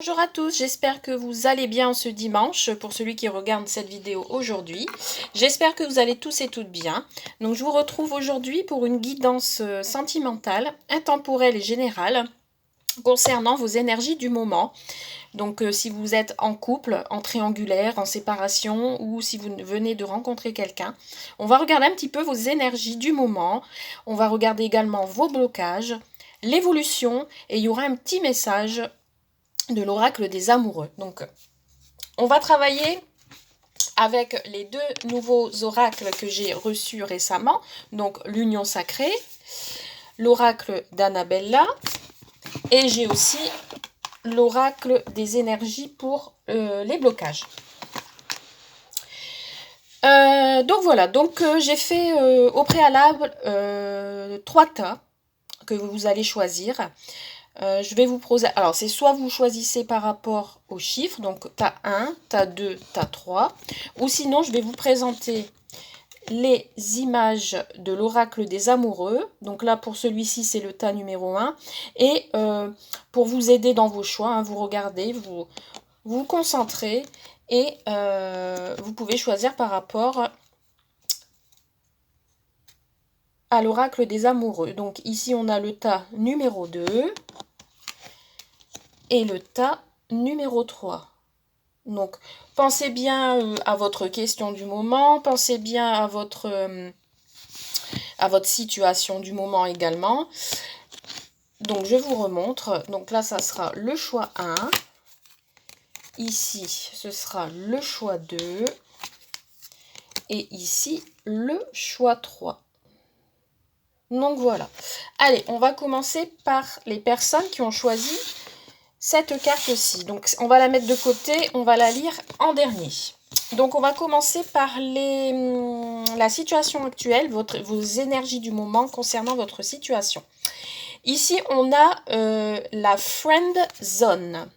Bonjour à tous, j'espère que vous allez bien ce dimanche, pour celui qui regarde cette vidéo aujourd'hui. J'espère que vous allez tous et toutes bien. Donc je vous retrouve aujourd'hui pour une guidance sentimentale, intemporelle et générale concernant vos énergies du moment. Donc si vous êtes en couple, en triangulaire, en séparation ou si vous venez de rencontrer quelqu'un, on va regarder un petit peu vos énergies du moment. On va regarder également vos blocages, l'évolution et il y aura un petit message de l'oracle des amoureux. Donc, on va travailler avec les deux nouveaux oracles que j'ai reçus récemment. Donc, l'union sacrée, l'oracle d'Annabella, et j'ai aussi l'oracle des énergies pour les blocages. Donc voilà, j'ai fait au préalable 3 tas que vous allez choisir. Je vais vous proposer, alors c'est soit vous choisissez par rapport aux chiffres, donc tas 1, tas 2, tas 3, ou sinon je vais vous présenter les images de l'oracle des amoureux. Donc là pour celui-ci c'est le tas numéro 1, et pour vous aider dans vos choix, hein, vous regardez, vous concentrez, et vous pouvez choisir par rapport à l'oracle des amoureux. Donc ici on a le tas numéro 2, et le tas numéro 3. Donc, pensez bien à votre question du moment, pensez bien à votre situation du moment également. Donc, je vous remontre. Donc là, ça sera le choix 1. Ici, ce sera le choix 2. Et ici, le choix 3. Donc, voilà. Allez, on va commencer par les personnes qui ont choisi cette carte-ci. Donc, on va la mettre de côté, on va la lire en dernier. Donc, on va commencer par la situation actuelle, vos énergies du moment concernant votre situation. Ici, on a la friend zone.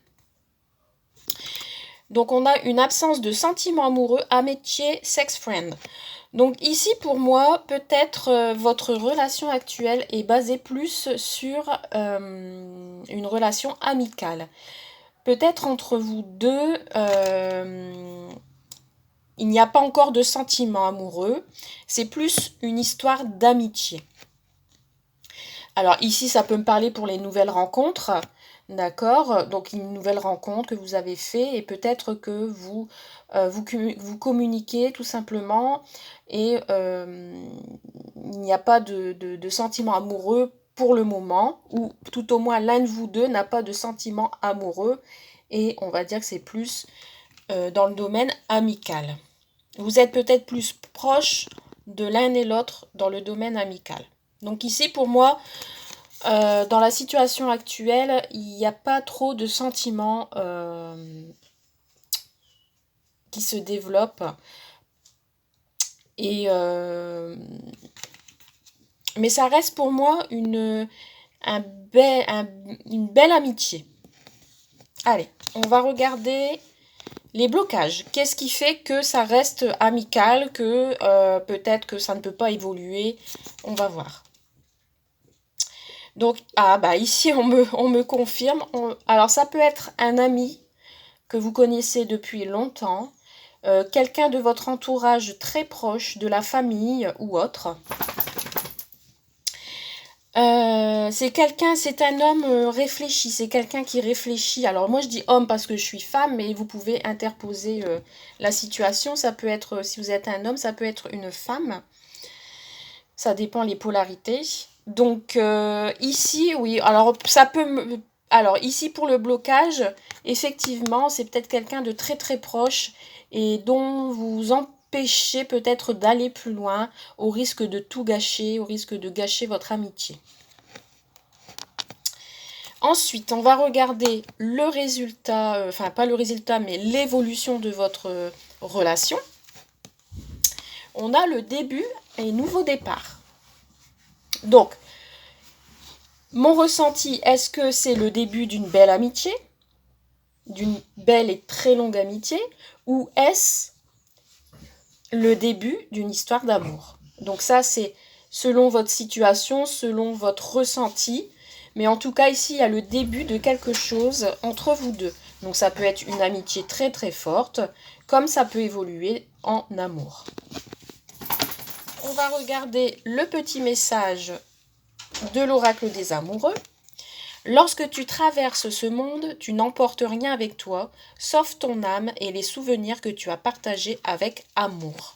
Donc, on a une absence de sentiments amoureux, amitié, sex friend. Donc ici, pour moi, peut-être votre relation actuelle est basée plus sur une relation amicale. Peut-être entre vous deux, il n'y a pas encore de sentiments amoureux. C'est plus une histoire d'amitié. Alors ici, ça peut me parler pour les nouvelles rencontres. D'accord, donc une nouvelle rencontre que vous avez fait et peut-être que vous communiquez tout simplement et il n'y a pas de sentiments amoureux pour le moment, ou tout au moins l'un de vous deux n'a pas de sentiments amoureux, et on va dire que c'est plus dans le domaine amical. Vous êtes peut-être plus proche de l'un et l'autre dans le domaine amical. Donc ici pour moi, dans la situation actuelle, il n'y a pas trop de sentiments qui se développent. Et, mais ça reste pour moi une belle amitié. Allez, on va regarder les blocages. Qu'est-ce qui fait que ça reste amical, que peut-être que ça ne peut pas évoluer? On va voir. Donc, ici, on me confirme. Alors, ça peut être un ami que vous connaissez depuis longtemps, quelqu'un de votre entourage très proche, de la famille ou autre. C'est un homme réfléchi, c'est quelqu'un qui réfléchit. Alors moi je dis homme parce que je suis femme, mais vous pouvez interposer la situation. Ça peut être, si vous êtes un homme, ça peut être une femme. Ça dépend les polarités. Donc ici, oui, alors ça peut alors ici pour le blocage, effectivement, c'est peut-être quelqu'un de très très proche et dont vous empêchez peut-être d'aller plus loin, au risque de tout gâcher, au risque de gâcher votre amitié. Ensuite, on va regarder le résultat, enfin pas le résultat, mais l'évolution de votre relation. On a le début et nouveau départ. Donc, mon ressenti, est-ce que c'est le début d'une belle amitié, d'une belle et très longue amitié, ou est-ce le début d'une histoire d'amour? Donc ça, c'est selon votre situation, selon votre ressenti. Mais en tout cas, ici, il y a le début de quelque chose entre vous deux. Donc ça peut être une amitié très très forte, comme ça peut évoluer en amour. On va regarder le petit message de l'oracle des amoureux. Lorsque tu traverses ce monde, tu n'emportes rien avec toi, sauf ton âme et les souvenirs que tu as partagés avec amour.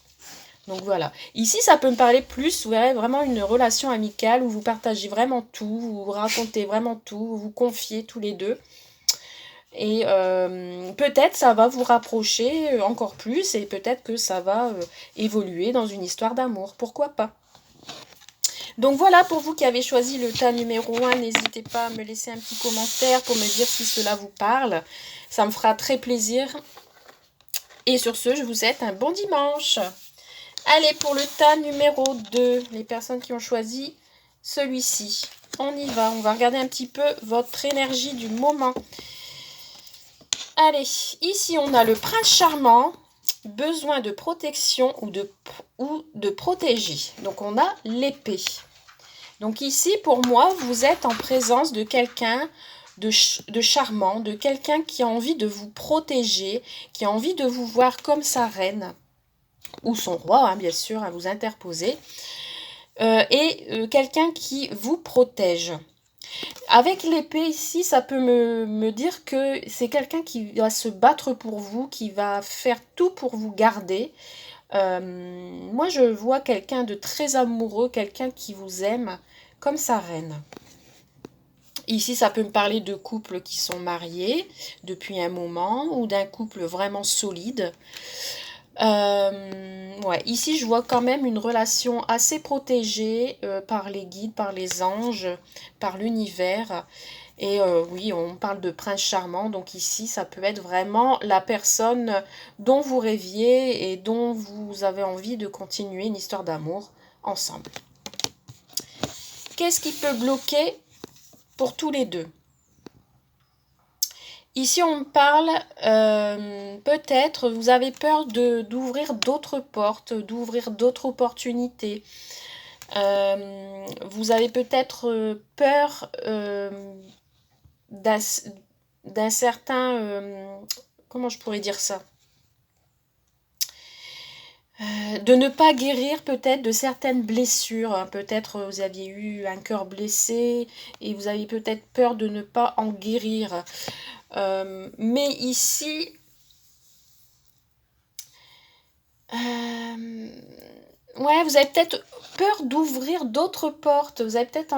Donc voilà. Ici, ça peut me parler plus, vous verrez, vraiment une relation amicale où vous partagez vraiment tout, vous racontez vraiment tout, vous vous confiez tous les deux. Et peut-être ça va vous rapprocher encore plus et peut-être que ça va évoluer dans une histoire d'amour. Pourquoi pas? Donc voilà, pour vous qui avez choisi le tas numéro 1, n'hésitez pas à me laisser un petit commentaire pour me dire si cela vous parle. Ça me fera très plaisir. Et sur ce, je vous souhaite un bon dimanche. Allez, pour le tas numéro 2, les personnes qui ont choisi celui-ci. On y va, on va regarder un petit peu votre énergie du moment. Allez, ici on a le prince charmant, besoin de protection ou de protéger. Donc on a l'épée. Donc ici, pour moi, vous êtes en présence de quelqu'un de charmant, de quelqu'un qui a envie de vous protéger, qui a envie de vous voir comme sa reine, ou son roi, hein, bien sûr, à vous interposer, et quelqu'un qui vous protège. Avec l'épée ici, ça peut me dire que c'est quelqu'un qui va se battre pour vous, qui va faire tout pour vous garder. Moi, je vois quelqu'un de très amoureux, quelqu'un qui vous aime comme sa reine. Ici, ça peut me parler de couples qui sont mariés depuis un moment ou d'un couple vraiment solide. Ouais, ici, je vois quand même une relation assez protégée par les guides, par les anges, par l'univers. Et oui, on parle de prince charmant, donc ici, ça peut être vraiment la personne dont vous rêviez et dont vous avez envie de continuer une histoire d'amour ensemble. Qu'est-ce qui peut bloquer pour tous les deux? Ici, on me parle, peut-être, vous avez peur d'ouvrir d'autres portes, d'ouvrir d'autres opportunités. Vous avez peut-être peur d'un certain... comment je pourrais dire ça? De ne pas guérir peut-être de certaines blessures. Hein. Peut-être vous aviez eu un cœur blessé et vous avez peut-être peur de ne pas en guérir. Mais ici, ouais, vous avez peut-être peur d'ouvrir d'autres portes. Vous avez peut-être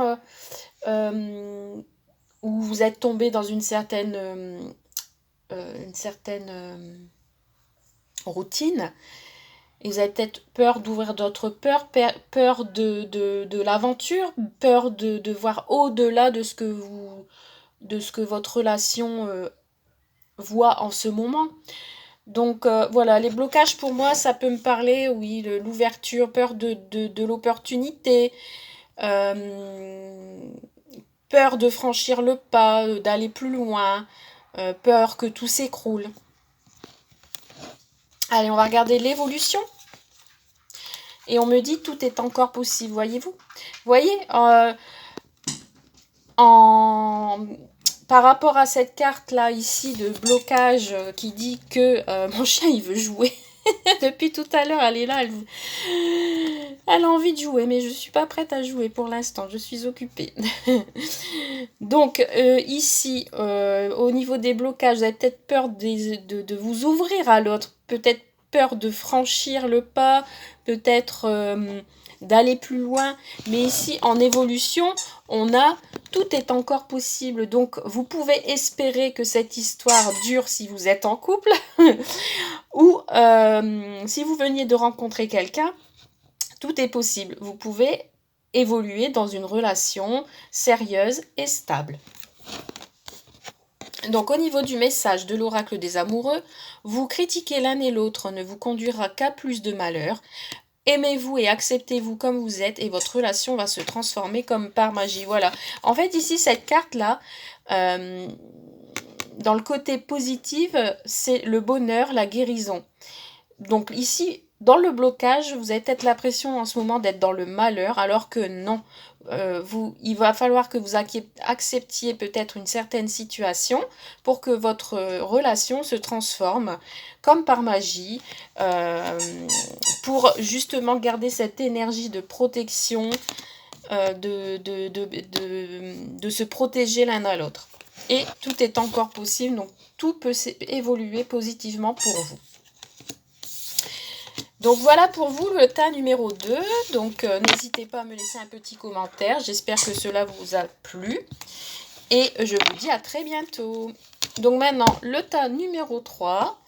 où vous êtes tombé dans une certaine routine. Et vous avez peut-être peur d'ouvrir d'autres peurs, peur de l'aventure, peur de voir au-delà de ce que votre relation voit en ce moment. Donc voilà, les blocages pour moi, ça peut me parler, oui, de l'ouverture, peur de l'opportunité, peur de franchir le pas, d'aller plus loin, peur que tout s'écroule. Allez, on va regarder l'évolution. Et on me dit tout est encore possible, voyez-vous? Voyez, par rapport à cette carte-là ici de blocage qui dit que mon chien il veut jouer. Depuis tout à l'heure, elle est là, elle a envie de jouer, mais je ne suis pas prête à jouer pour l'instant, je suis occupée. Donc ici, au niveau des blocages, vous avez peut-être peur de vous ouvrir à l'autre, peut-être peur de franchir le pas, peut-être d'aller plus loin, mais ici en évolution, on a tout est encore possible, donc vous pouvez espérer que cette histoire dure si vous êtes en couple, ou si vous veniez de rencontrer quelqu'un, tout est possible, vous pouvez évoluer dans une relation sérieuse et stable. Donc au niveau du message de l'oracle des amoureux, vous critiquer l'un et l'autre ne vous conduira qu'à plus de malheur. Aimez-vous et acceptez-vous comme vous êtes et votre relation va se transformer comme par magie. Voilà. En fait, ici, cette carte-là, dans le côté positif, c'est le bonheur, la guérison. Donc ici, dans le blocage, vous avez peut-être l'impression en ce moment d'être dans le malheur, alors que non. il va falloir que vous acceptiez peut-être une certaine situation pour que votre relation se transforme comme par magie, pour justement garder cette énergie de protection, de se protéger l'un à l'autre. Et tout est encore possible, donc tout peut évoluer positivement pour vous. Donc voilà pour vous le tas numéro 2. Donc n'hésitez pas à me laisser un petit commentaire. J'espère que cela vous a plu. Et je vous dis à très bientôt. Donc maintenant, le tas numéro 3.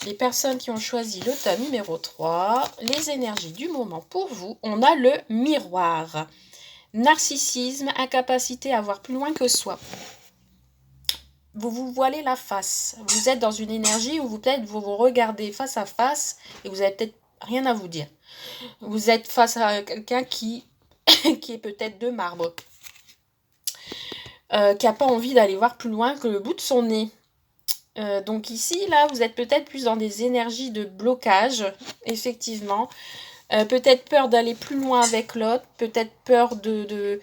Les personnes qui ont choisi le tas numéro 3, les énergies du moment pour vous, on a le miroir. Narcissisme, incapacité à voir plus loin que soi. Vous vous voilez la face. Vous êtes dans une énergie où vous vous regardez face à face et vous n'avez peut-être rien à vous dire. Vous êtes face à quelqu'un qui est peut-être de marbre, qui n'a pas envie d'aller voir plus loin que le bout de son nez. Donc ici, là, vous êtes peut-être plus dans des énergies de blocage, effectivement. Peut-être peur d'aller plus loin avec l'autre, peut-être peur de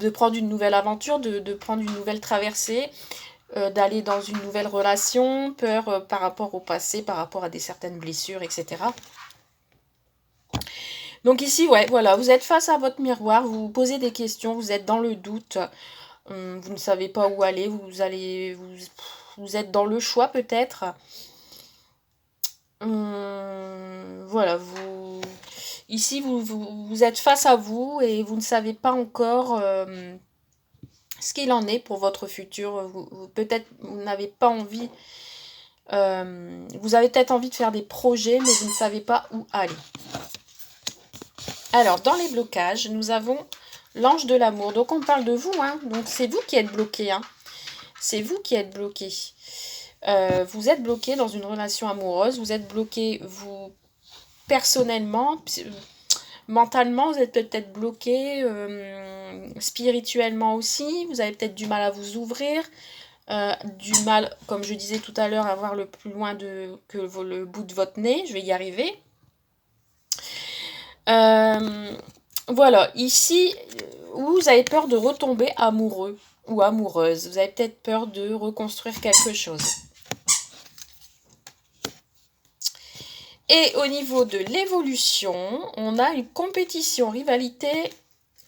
prendre une nouvelle aventure, de prendre une nouvelle traversée, d'aller dans une nouvelle relation, peur par rapport au passé, par rapport à certaines blessures, etc. Donc ici, ouais, voilà, vous êtes face à votre miroir, vous vous posez des questions, vous êtes dans le doute, vous ne savez pas où aller, vous êtes dans le choix peut-être. Voilà, ici vous êtes face à vous et vous ne savez pas encore ce qu'il en est pour votre futur. Peut-être vous n'avez pas envie, vous avez peut-être envie de faire des projets, mais vous ne savez pas où aller. Alors, dans les blocages, nous avons l'ange de l'amour. Donc, on parle de vous, hein. Donc, c'est vous qui êtes bloqué, hein. C'est vous qui êtes bloqué. Vous êtes bloqué dans une relation amoureuse. Vous êtes bloqué, vous, personnellement, mentalement, vous êtes peut-être bloqué, spirituellement aussi. Vous avez peut-être du mal à vous ouvrir. Du mal, comme je disais tout à l'heure, à voir le plus loin que le bout de votre nez. Je vais y arriver. Voilà, ici, vous avez peur de retomber amoureux ou amoureuse. Vous avez peut-être peur de reconstruire quelque chose. Et au niveau de l'évolution, on a une compétition, rivalité,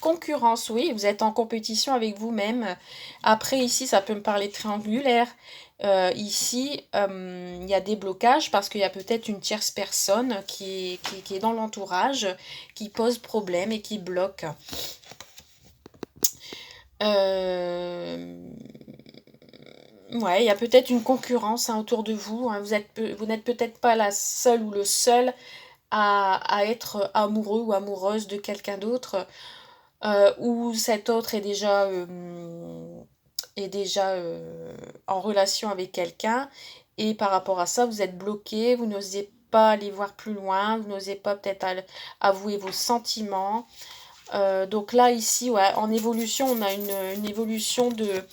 concurrence. Oui, vous êtes en compétition avec vous-même. Après, ici, ça peut me parler triangulaire. Ici, il y a des blocages parce qu'il y a peut-être une tierce personne qui est dans l'entourage, qui pose problème et qui bloque. Ouais, il y a peut-être une concurrence, hein, autour de vous. Hein. Vous n'êtes peut-être pas la seule ou le seul à être amoureux ou amoureuse de quelqu'un d'autre. Ou cet autre est déjà en relation avec quelqu'un, et par rapport à ça, vous êtes bloqué, vous n'osez pas aller voir plus loin, vous n'osez pas peut-être avouer vos sentiments. Donc là, ici, ouais, en évolution, on a une évolution de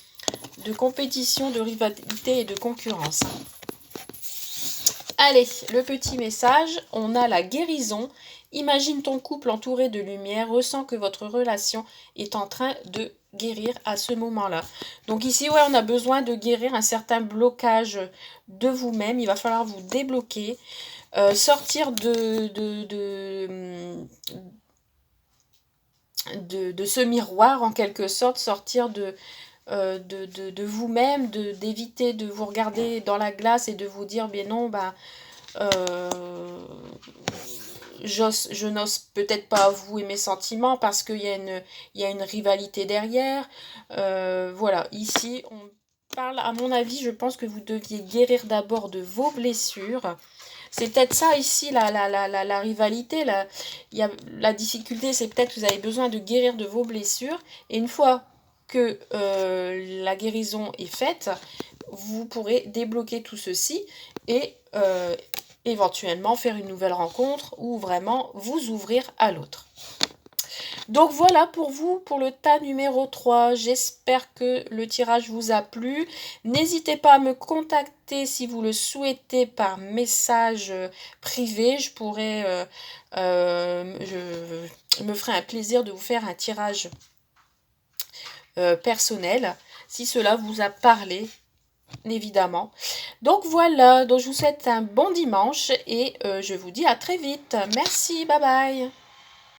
compétition, de rivalité et de concurrence. Allez, le petit message, on a la guérison. Imagine ton couple entouré de lumière, ressens que votre relation est en train de guérir à ce moment-là. Donc ici, ouais, on a besoin de guérir un certain blocage de vous-même. Il va falloir vous débloquer, sortir de ce miroir en quelque sorte, sortir de vous-même, d'éviter de vous regarder dans la glace et de vous dire, bien non, je n'ose peut-être pas avouer mes sentiments parce qu'il y a une rivalité derrière. Voilà, ici, on parle, à mon avis, je pense que vous deviez guérir d'abord de vos blessures. C'est peut-être ça ici, la rivalité, la difficulté, c'est peut-être que vous avez besoin de guérir de vos blessures. Et une fois que la guérison est faite, vous pourrez débloquer tout ceci et éventuellement faire une nouvelle rencontre ou vraiment vous ouvrir à l'autre. Donc voilà pour vous, pour le tas numéro 3. J'espère que le tirage vous a plu. N'hésitez pas à me contacter si vous le souhaitez par message privé. Je pourrais, je me ferai un plaisir de vous faire un tirage personnel si cela vous a parlé, évidemment. Donc voilà, donc je vous souhaite un bon dimanche et je vous dis à très vite. Merci, bye bye.